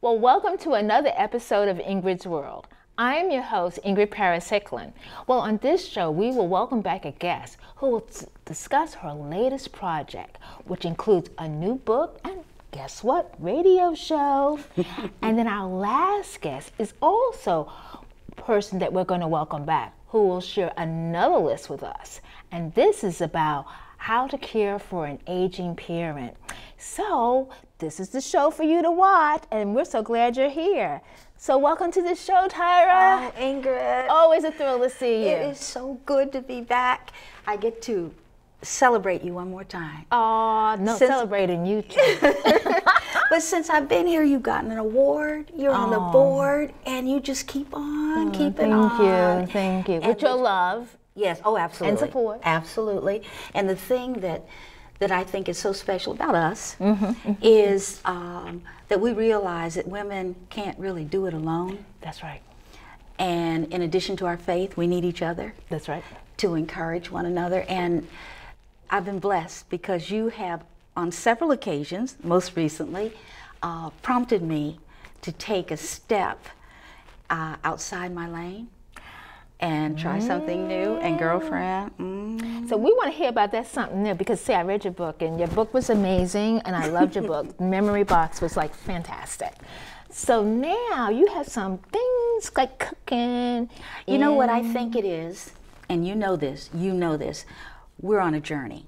Well, welcome to another episode of Ingrid's World. I am your host, Ingrid Paris-Hicklin. Well, on this show, we will welcome back a guest who will discuss her latest project, which includes a new book and guess what? Radio show. And then our last guest is also a person that we're going to welcome back who will share another list with us. And this is about how to care for an aging parent. So this is the show for you to watch, and we're so glad you're here. So welcome to the show, Tyra. Oh, Ingrid. Always a thrill to see you. It is so good to be back. I get to celebrate you one more time. Oh, no, celebrating you too. But since I've been here, you've gotten an award, you're on the board, and you just keep on keeping on. Thank you. With your love. Yes, oh, absolutely. And support. Absolutely. And the thing that I think is so special about us is that we realize that women can't really do it alone. That's right. And in addition to our faith, we need each other. That's right. To encourage one another. And I've been blessed because you have, on several occasions, most recently, prompted me to take a step outside my lane and try something new. And girlfriend, So we want to hear about that something new because, see, I read your book and your book was amazing and I loved your book. Memory Box was like fantastic. So now you have some things like cooking. You know what I think it is, and you know this, we're on a journey.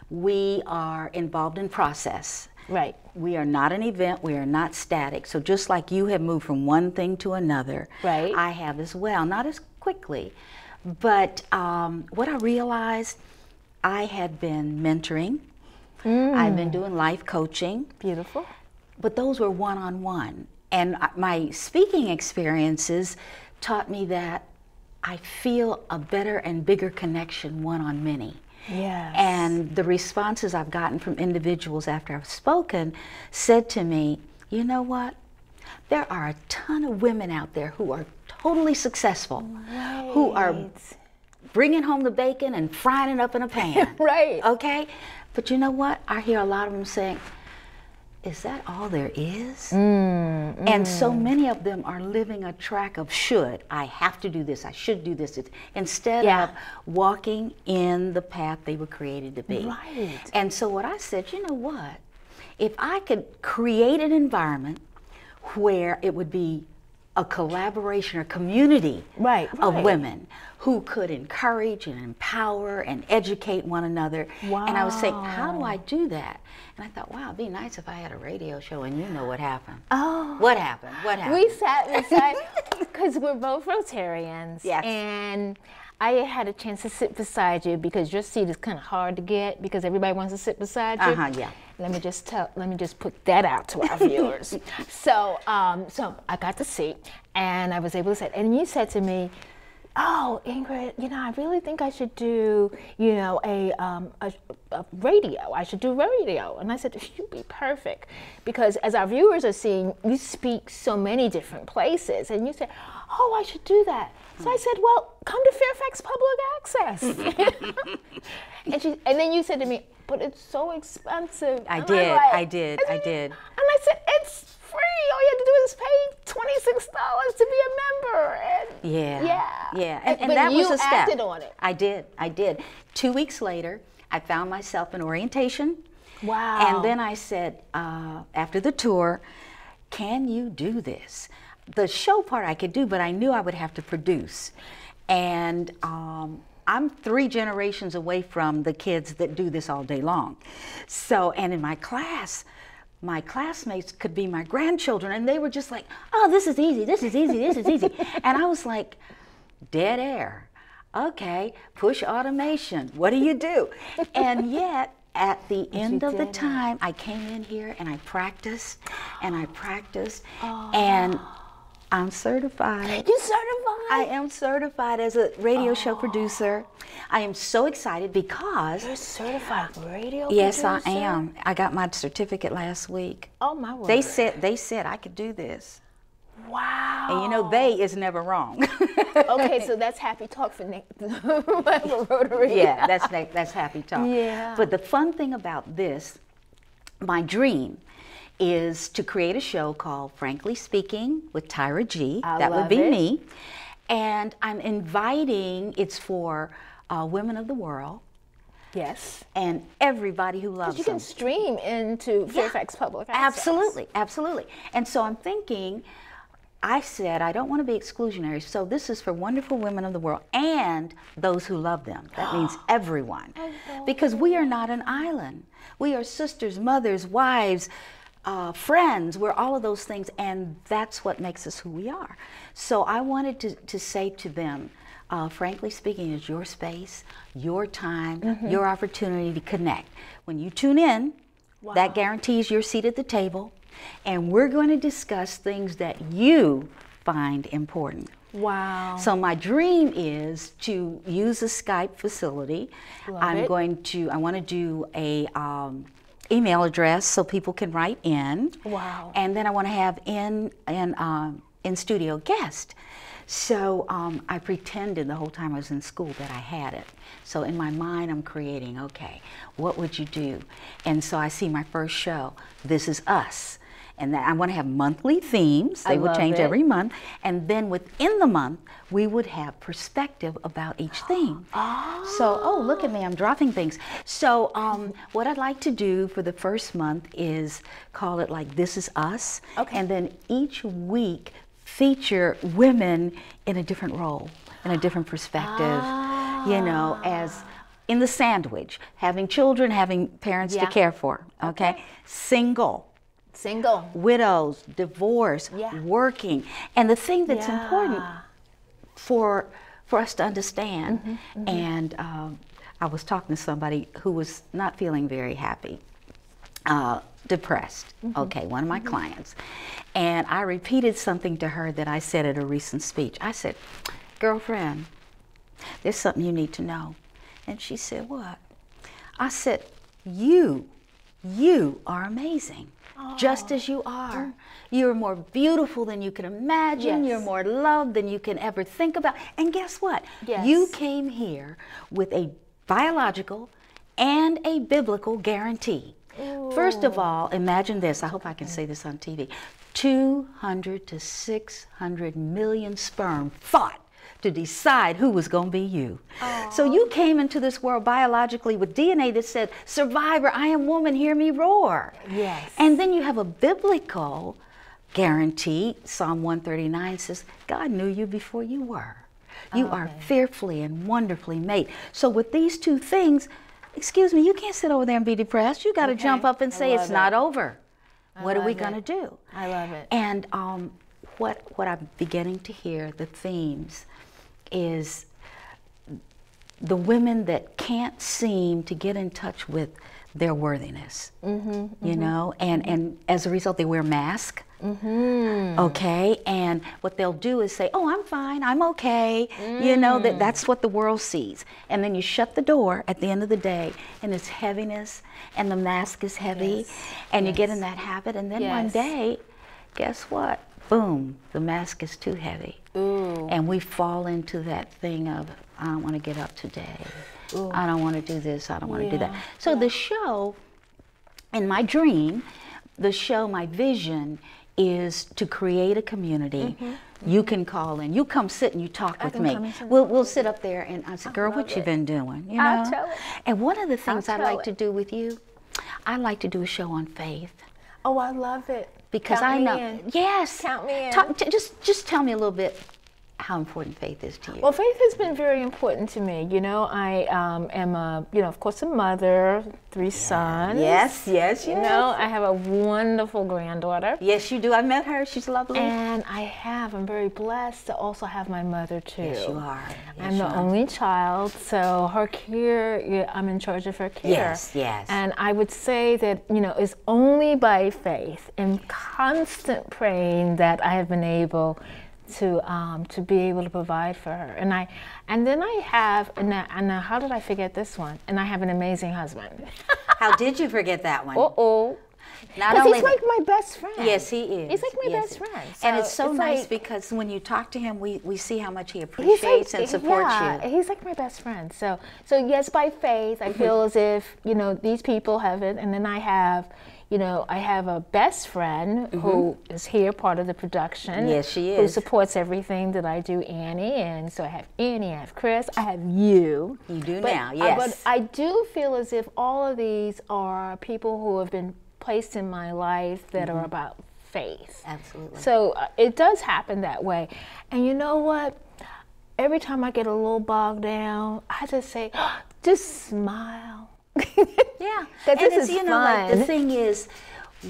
We are involved in process. Right. We are not an event, we are not static. So just like you have moved from one thing to another, right, I have as well, not as quickly. But what I realized, I had been mentoring, I've been doing life coaching. Beautiful. But those were one-on-one. And my speaking experiences taught me that I feel a better and bigger connection one-on-many. Yes. And the responses I've gotten from individuals after I've spoken said to me, you know what? There are a ton of women out there who are totally successful, right, who are bringing home the bacon and frying it up in a pan. Right. Okay? But you know what? I hear a lot of them saying, is that all there is? And so many of them are living a track of should. I have to do this. I should do this. Instead of walking in the path they were created to be. Right. And so what I said, you know what? If I could create an environment where it would be a collaboration or community of women who could encourage and empower and educate one another. Wow. And I was saying, how do I do that? And I thought, wow, it'd be nice if I had a radio show, and you know what happened. Oh. What happened? What happened? We sat, because we're both Rotarians. Yes. And I had a chance to sit beside you because your seat is kind of hard to get because everybody wants to sit beside you. Yeah. Let me just put that out to our viewers. So I got the seat and I was able to sit. And you said to me, oh, Ingrid, you know, I really think I should do, you know, a radio. I should do radio. And I said, you'd be perfect. Because as our viewers are seeing, you speak so many different places. And you said, oh, I should do that. So I said, well, come to Fairfax Public Access. and then you said to me, but it's so expensive. I And did. I'm like, I did. And I said, it's free. All you have to do is pay $26 to be a member. And yeah. And that was a step. You acted on it. I did. 2 weeks later, I found myself in orientation. Wow. And then I said, after the tour, can you do this? The show part I could do, but I knew I would have to produce. And I'm 3 generations away from the kids that do this all day long. So, and in my class, my classmates could be my grandchildren, and they were just like, oh, this is easy, this is easy, this is easy. And I was like, dead air. Okay, push automation. What do you do? And yet, at the end of the time, I came in here and I practiced, and and I'm certified. You certified? I am certified as a radio show producer. I am so excited because... You're certified radio Yes, producer? I am. I got my certificate last week. Oh, my word. They said I could do this. Wow. And you know, they is never wrong. Okay, so that's happy talk for Rotary. Yeah, that's happy talk. Yeah. But the fun thing about this, my dream, is to create a show called Frankly Speaking with Tyra G. I That would love be it. me. And I'm inviting, it's for women of the world Yes. and everybody who loves You them. can stream into Fairfax Public Access. Absolutely, absolutely. And so I'm thinking, I said I don't want to be exclusionary, so this is for wonderful women of the world and those who love them. That means everyone. Because we are not an island. We are sisters, mothers, wives, friends. We're all of those things, and that's what makes us who we are. So I wanted to say to them, Frankly Speaking is your space, your time, your opportunity to connect. When you tune in, that guarantees your seat at the table, and we're going to discuss things that you find important. Wow. So my dream is to use a Skype facility. I want to do a email address so people can write in. Wow. And then I want to have in studio guest. So I pretended the whole time I was in school that I had it. So in my mind, I'm creating, okay, what would you do? And so I see my first show, This Is Us. And then I want to have monthly themes. They would change every month. And then within the month, we would have perspective about each theme. So, oh, look at me, I'm dropping things. So what I'd like to do for the first month is call it like This Is Us. Okay. And then each week, feature women in a different role, in a different perspective, you know, as in the sandwich, having children, having parents to care for, okay? Single, widows, divorce, working. And the thing that's important for us to understand, and I was talking to somebody who was not feeling very happy, depressed, okay, one of my clients. And I repeated something to her that I said at a recent speech. I said, girlfriend, there's something you need to know. And she said, what? I said, you are amazing, just as you are. You're more beautiful than you can imagine. You're more loved than you can ever think about. And guess what? You came here with a biological and a biblical guarantee. First of all, imagine this. I hope I can say this on TV. 200 to 600 million sperm fought to decide who was going to be you. So you came into this world biologically with DNA that said, survivor, I am woman, hear me roar. Yes. And then you have a biblical guarantee. Psalm 139 says, God knew you before you were. You are fearfully and wonderfully made. So with these two things, excuse me, you can't sit over there and be depressed. You got to jump up and say, it's not over. What are we going to do? I love it. And what I'm beginning to hear, the themes, is the women that can't seem to get in touch with their worthiness, you know, and as a result, they wear masks. Okay, and what they'll do is say, oh, I'm fine, I'm okay, you know, that's what the world sees. And then you shut the door at the end of the day, and it's heaviness, and the mask is heavy, and you get in that habit, and then one day, guess what? Boom, the mask is too heavy. And we fall into that thing of, I don't want to get up today. I don't want to do this, I don't want to do that. So the show, in my dream, the show, my vision, is to create a community. You can call in. You come sit and you talk with me. We'll sit up there and I said, girl, what you been doing? You know? And one of the things I'd like to do with you, I'd like to do a show on faith. Oh, I love it. Because Count I me know. in. Yes. Count me in. Just tell me a little bit how important faith is to you. Well, faith has been very important to me. You know, I am a, you know, of course, a mother, 3 sons. Yes. You know, I have a wonderful granddaughter. Yes, you do. I met her. She's lovely. And I'm very blessed to also have my mother too. Yes, you are. I'm the only child, so her care, I'm in charge of her care. Yes. And I would say that, you know, it's only by faith and constant praying that I have been able to be able to provide for her. And then I have, and now how did I forget this one? And I have an amazing husband. How did you forget that one? Because he's like my best friend. Yes, he is. He's like my best friend. So and it's so nice because when you talk to him, we see how much he appreciates and supports you. He's like my best friend. So yes, by faith, I feel as if, you know, these people have it, and then I have, you know, I have a best friend who is here, part of the production. Yes, she who is. supports everything that I do, Annie. And so I have Annie, I have Chris, I have you. You do But, now, yes. but I do feel as if all of these are people who have been placed in my life that are about faith. Absolutely. So it does happen that way. And you know what? Every time I get a little bogged down, I just say, just smile. Yeah. That And this it's, is you know, like, the fun. thing is,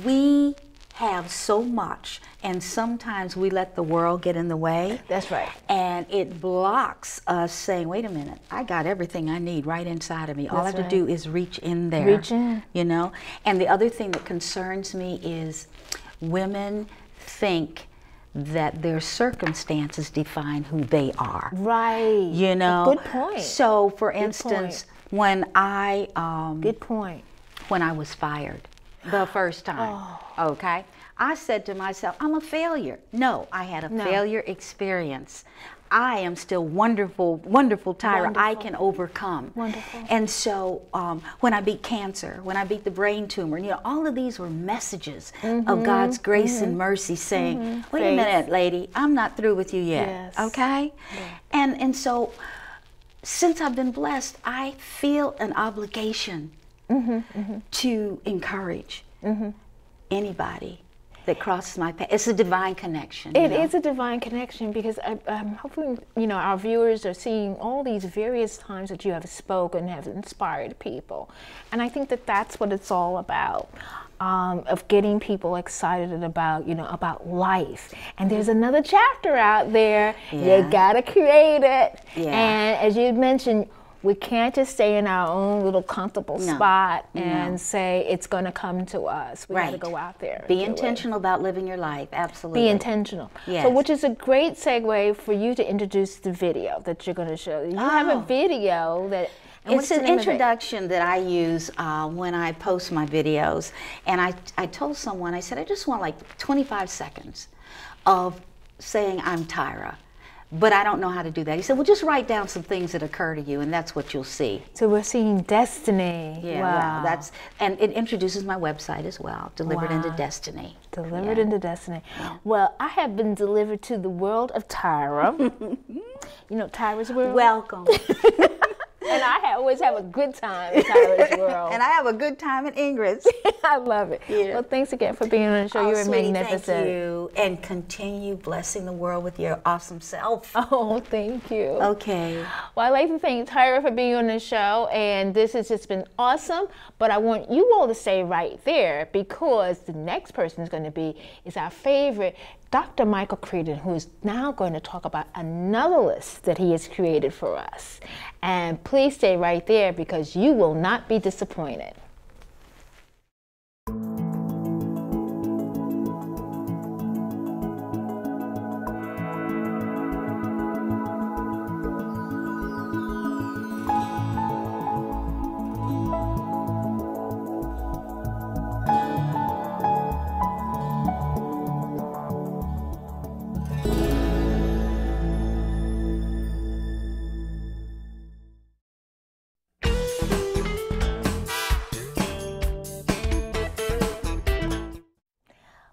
we have so much, and sometimes we let the world get in the way. That's right. And it blocks us saying, wait a minute, I got everything I need right inside of me. All I have That's to right. do is reach in there. Reach in. You know? And the other thing that concerns me is women think that their circumstances define who they are. Right. You know? Good point. So, for instance, when I Good point. when I was fired the first time, okay, I said to myself, I'm a failure. No, I had a failure experience. I am still wonderful, wonderful Tyra. I can overcome. Wonderful. And so when I beat cancer, when I beat the brain tumor, you know, all of these were messages of God's grace and mercy saying, wait a minute, lady, I'm not through with you yet. Yes. Okay? Yeah. And so since I've been blessed, I feel an obligation to encourage anybody that crosses my path. It's a divine connection. It is a divine connection because hopefully, you know, our viewers are seeing all these various times that you have spoken, have inspired people. And I think that that's what it's all about. Of getting people excited about, you know, about life. And there's another chapter out there. You gotta create it. Yeah. And as you mentioned, we can't just stay in our own little comfortable spot and say it's going to come to us. We got to go out there. Be intentional about living your life. Absolutely. Be intentional. Yes. So, which is a great segue for you to introduce the video that you're going to show. You have a video that. It's an introduction that I use when I post my videos. And I told someone, I said, I just want like 25 seconds of saying I'm Tyra. But I don't know how to do that. He said, well, just write down some things that occur to you, and that's what you'll see. So we're seeing destiny. Yeah, wow. Wow. And it introduces my website as well, Delivered into Destiny. Delivered into Destiny. Yeah. Well, I have been delivered to the world of Tyra. You know Tyra's World? Welcome. And I always have a good time in Tyra's World. And I have a good time in Ingrid's. I love it. Yeah. Well, thanks again for being on the show. You're sweetie, magnificent. Thank you. And continue blessing the world with your awesome self. Oh, thank you. Okay. Well, I'd like to thank Tyra for being on the show. And this has just been awesome. But I want you all to stay right there because the next person is going to be our favorite, Dr. Michael Creedon, who is now going to talk about another list that he has created for us. And please stay right there because you will not be disappointed.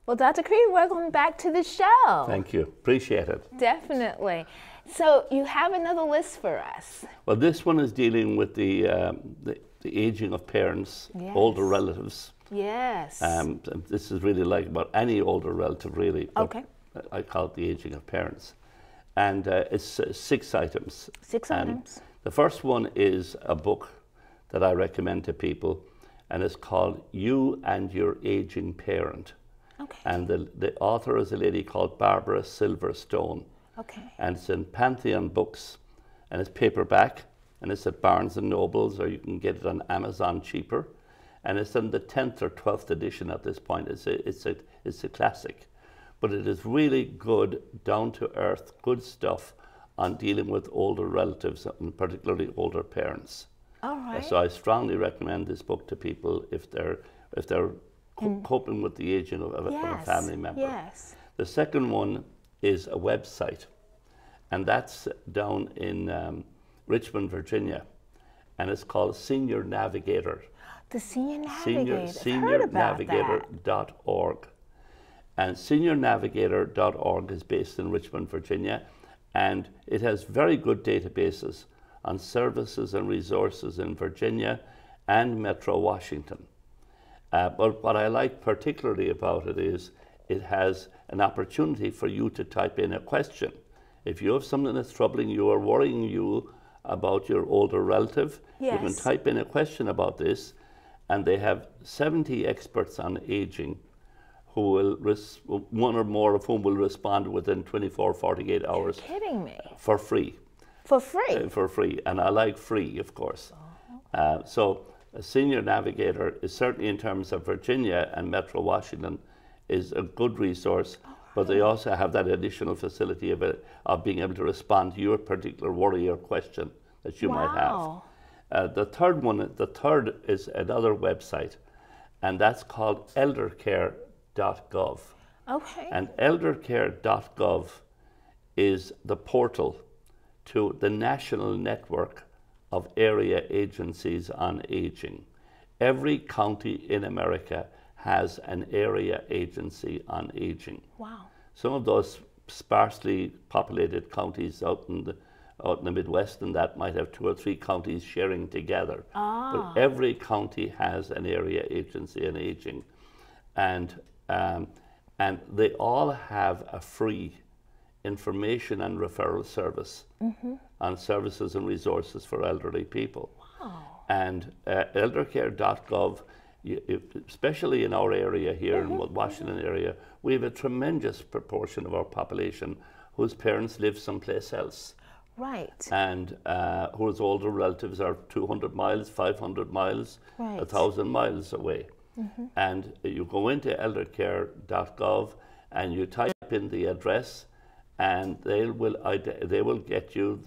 Well, Dr. Creed, welcome back to the show. Thank you. Appreciate it. Definitely. So you have another list for us. Well, this one is dealing with the aging of parents, older relatives. Yes. This is really like about any older relative, really. Okay. I call it the aging of parents. And it's 6 items. 6 items. The first one is a book that I recommend to people, and it's called You and Your Aging Parent. Okay. And the author is a lady called Barbara Silverstone. Okay. And it's in Pantheon Books, and it's paperback, and it's at Barnes and Nobles, or you can get it on Amazon cheaper. And it's in the 10th or 12th edition at this point. It's a classic, but it is really good, down to earth, good stuff on dealing with older relatives, and particularly older parents. All right. So I strongly recommend this book to people if they're coping with the aging of a family member. Yes. The second one is a website, and that's down in Richmond, Virginia, and it's called Senior Navigator. The Senior Navigator. I've heard about that. SeniorNavigator.org. And SeniorNavigator.org is based in Richmond, Virginia, and it has very good databases on services and resources in Virginia and Metro Washington. But what I like particularly about it is it has an opportunity for you to type in a question. If you have something that's troubling you or worrying you about your older relative, you can type in a question about this, and they have 70 experts on aging who will, one or more of whom will respond within 24, 48 hours. You're kidding me. For free. For free? For free, and I like free, of course. So a Senior Navigator is certainly, in terms of Virginia and Metro Washington, is a good resource, but they also have that additional facility of being able to respond to your particular worry or question that you might have. The third is another website, and that's called eldercare.gov. Okay. And eldercare.gov is the portal to the national network of area agencies on aging. Every county in America has an area agency on aging. Wow. Some of those sparsely populated counties out in the Midwest and that might have 2 or 3 counties sharing together. But every county has an area agency on aging. And they all have a free information and referral service on services and resources for elderly people. Wow. And eldercare.gov, especially in our area here in the Washington area, we have a tremendous proportion of our population whose parents live someplace else. Right. And whose older relatives are 200 miles, 500 miles, 1,000 miles away. And you go into eldercare.gov and you type in the address, and they will get you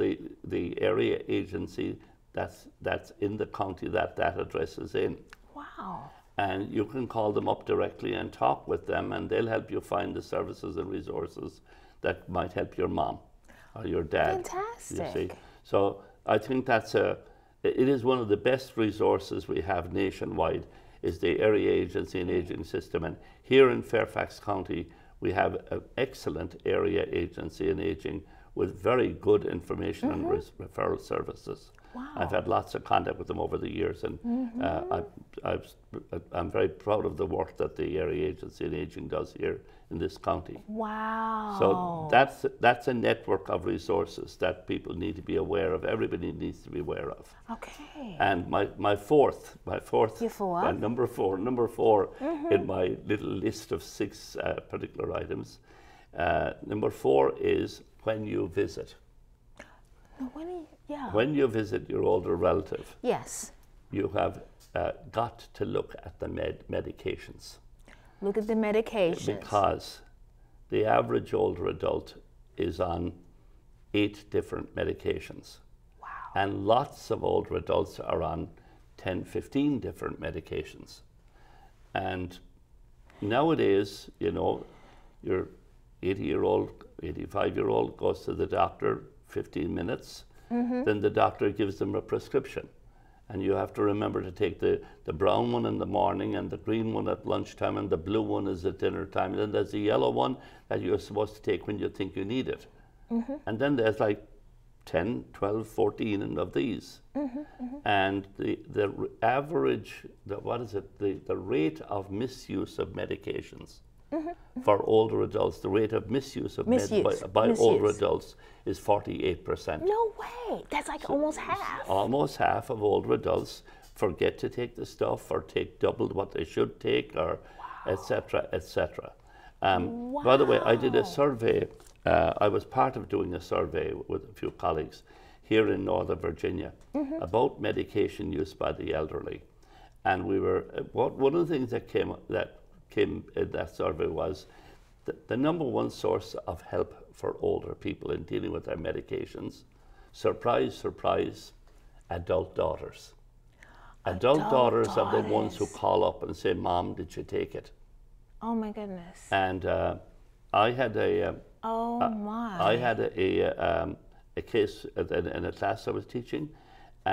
the area agency that's in the county that address is in. Wow. And you can call them up directly and talk with them, and they'll help you find the services and resources that might help your mom or your dad. Fantastic. You see? So I think it is one of the best resources we have nationwide, is the area agency and aging system. And here in Fairfax County, we have an excellent area agency in aging with very good information and referral services. Wow. I've had lots of contact with them over the years, and I'm very proud of the work that the area agency in aging does here in this county. Wow. So that's a network of resources that people need to be aware of. Everybody needs to be aware of. Okay. And my fourth, number four in my little list of 6 particular items. Number 4 is when you visit. When you visit your older relative, yes, you have got to look at the medications. Look at the medications. Because the average older adult is on 8 different medications. Wow. And lots of older adults are on 10, 15 different medications. And nowadays, your 80-year-old, 85-year-old goes to the doctor 15 minutes, then the doctor gives them a prescription. And you have to remember to take the brown one in the morning, and the green one at lunchtime, and the blue one is at dinner time. And then there's the yellow one that you're supposed to take when you think you need it. And then there's like 10, 12, 14 of these. And the average, the rate of misuse of medications for older adults, the rate of misuse of by older adults is 48%. No way. That's like almost half. Almost half of older adults forget to take the stuff or take double what they should take, or etc., etc. By the way, I did a survey. I was part of doing a survey with a few colleagues here in Northern Virginia about medication use by the elderly. And we were, one of the things that came in that survey was the number one source of help for older people in dealing with their medications, surprise, surprise, adult daughters. Adult daughters are the ones who call up and say, "Mom, did you take it?" Oh my goodness. And I had a case in a class I was teaching,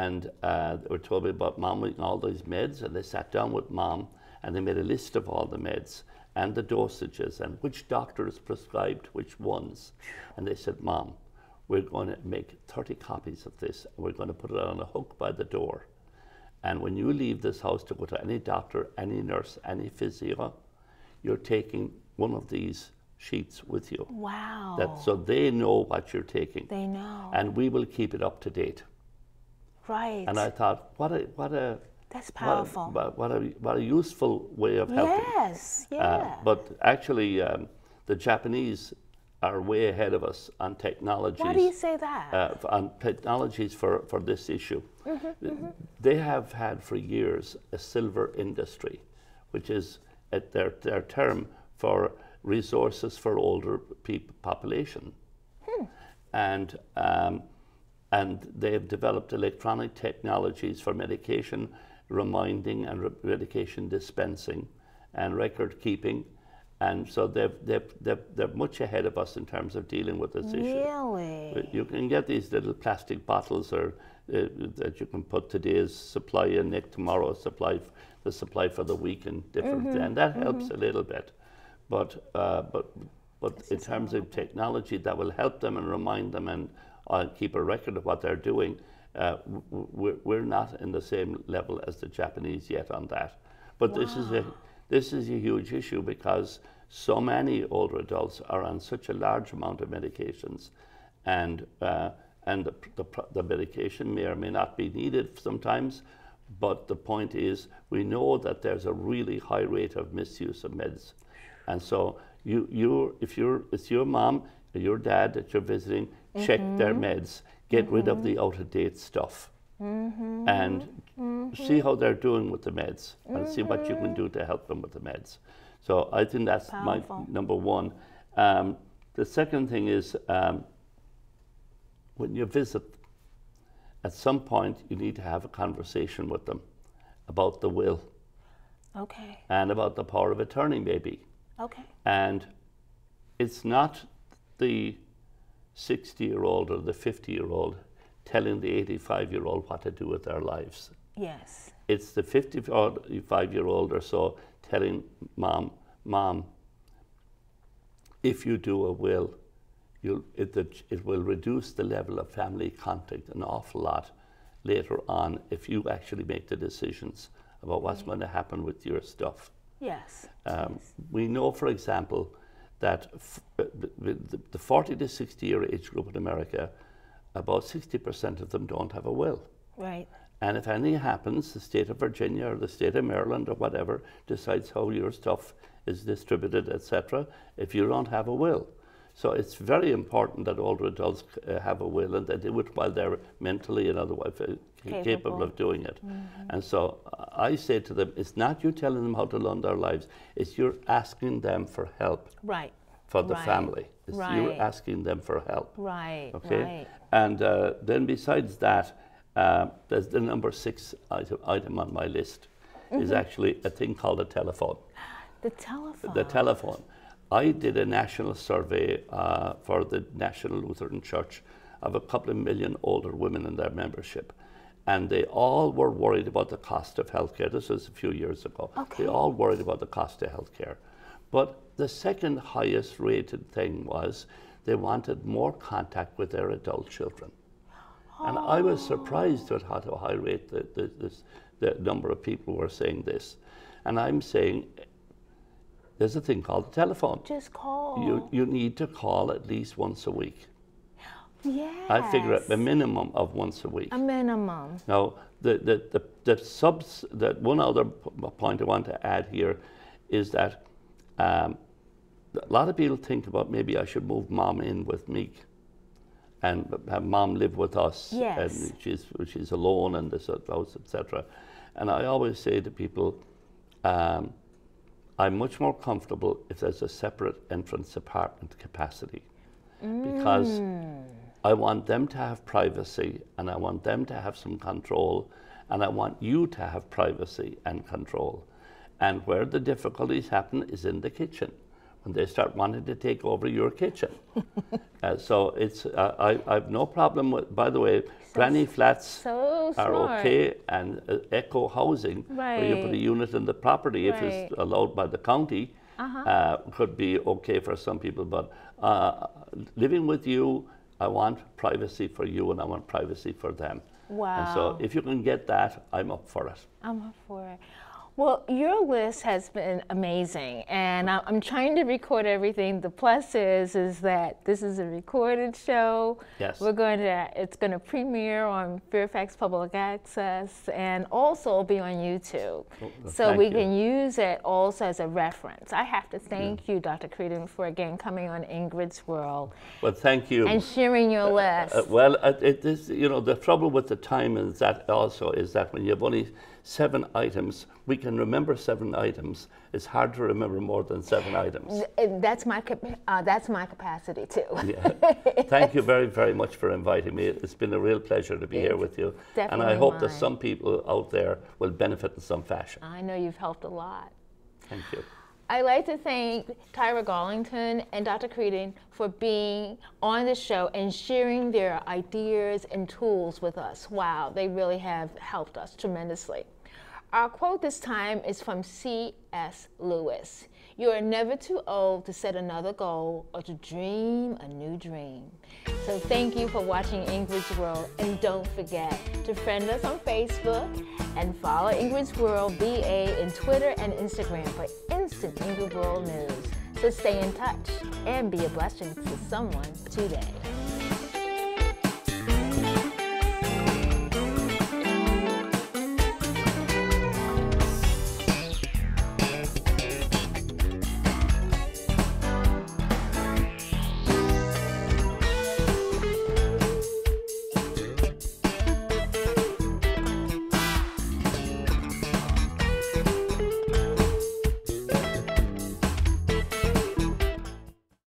and they were told me about mom eating all these meds, and they sat down with mom and they made a list of all the meds and the dosages and which doctors prescribed which ones. And they said, Mom, we're going to make 30 copies of this, and we're going to put it on a hook by the door. And when you leave this house to go to any doctor, any nurse, any physio, you're taking one of these sheets with you. Wow. So they know what you're taking. They know. And we will keep it up to date. Right. And I thought, what a That's powerful. What a useful way of helping. Yes, yeah. But actually, the Japanese are way ahead of us on technologies. Why do you say that? On technologies for this issue. They have had for years a silver industry, which is at their term for resources for older population. And they have developed electronic technologies for medication reminding and medication dispensing and record keeping. And so they're much ahead of us in terms of dealing with this issue. Really? You can get these little plastic bottles that you can put today's supply in, tomorrow's supply, the supply for the week, and different, and that helps a little bit. But in terms of technology that will help them and remind them and keep a record of what they're doing, we're not in the same level as the Japanese yet on that. But this is a huge issue because so many older adults are on such a large amount of medications, and the medication may or may not be needed sometimes. But the point is, we know that there's a really high rate of misuse of meds, and so if it's your mom or your dad that you're visiting, check their meds, get rid of the out-of-date stuff, and see how they're doing with the meds, and see what you can do to help them with the meds. So I think that's powerful. My number one. The second thing is, when you visit, at some point you need to have a conversation with them about the will. Okay. And about the power of attorney, maybe. Okay. And it's not the 60-year-old or the 50-year-old telling the 85-year-old what to do with their lives. Yes. It's the 55-year-old or so telling mom, if you do a will, it will reduce the level of family contact an awful lot later on if you actually make the decisions about what's going to happen with your stuff. Yes. We know, for example, that the 40 to 60 year age group in America, about 60% of them don't have a will. Right. And if anything happens, the state of Virginia or the state of Maryland or whatever decides how your stuff is distributed, etc., if you don't have a will. So it's very important that older adults have a will and they do it while they're mentally and otherwise capable of doing it. And so I say to them, it's not you telling them how to run their lives, it's you're asking them for help. Right. For the family. It's you're asking them for help. Right. Okay? Right. And then besides that, there's the number 6 item on my list is actually a thing called a telephone. The telephone. The telephone. I did a national survey for the National Lutheran Church of a couple of million older women in their membership. And they all were worried about the cost of healthcare. This was a few years ago. Okay. They all worried about the cost of healthcare. But the second highest rated thing was they wanted more contact with their adult children. And I was surprised at how high rate the number of people were saying this. And I'm saying, there's a thing called the telephone. Just call. You need to call at least once a week. Yes. I figure at a minimum of once a week. A minimum. Now, that one other point I want to add here is that a lot of people think about maybe I should move mom in with me and have mom live with us. Yes. And she's alone in this house, etc. And I always say to people, I'm much more comfortable if there's a separate entrance apartment capacity, because I want them to have privacy and I want them to have some control, and I want you to have privacy and control. And where the difficulties happen is in the kitchen, and they start wanting to take over your kitchen. So it's I've no problem with. By the way, granny flats so are smart. okay, and eco housing, where you put a Right. unit in the property if Right. it's allowed by the county, could be okay for some people. But living with you, I want privacy for you, and I want privacy for them. Wow. And so if you can get that, I'm up for it. I'm up for it. Well, your list has been amazing, and I'm trying to record everything. The plus is that this is a recorded show. Yes. It's going to premiere on Fairfax Public Access, and also be on YouTube. So thank we you. can use it also as a reference. I have to thank you, Dr. Creedon, for again coming on Ingrid's World Well, thank you. and sharing your list. Well, it is, you know, the trouble with the time is that also is that when you have only 7 items, we can remember 7 items. It's hard to remember more than 7 items. That's my capacity too. Yeah. Thank you very, very much for inviting me. It's been a real pleasure to be here with you. And I definitely hope that mine. some people out there will benefit in some fashion. I know you've helped a lot. Thank you. I'd like to thank Tyra Garlington and Dr. Creedon for being on the show and sharing their ideas and tools with us. Wow, they really have helped us tremendously. Our quote this time is from C.S. Lewis. You are never too old to set another goal or to dream a new dream. So thank you for watching Ingrid's World, and don't forget to friend us on Facebook and follow Ingrid's World BA in Twitter and Instagram for instant Ingrid World news. So stay in touch and be a blessing to someone today.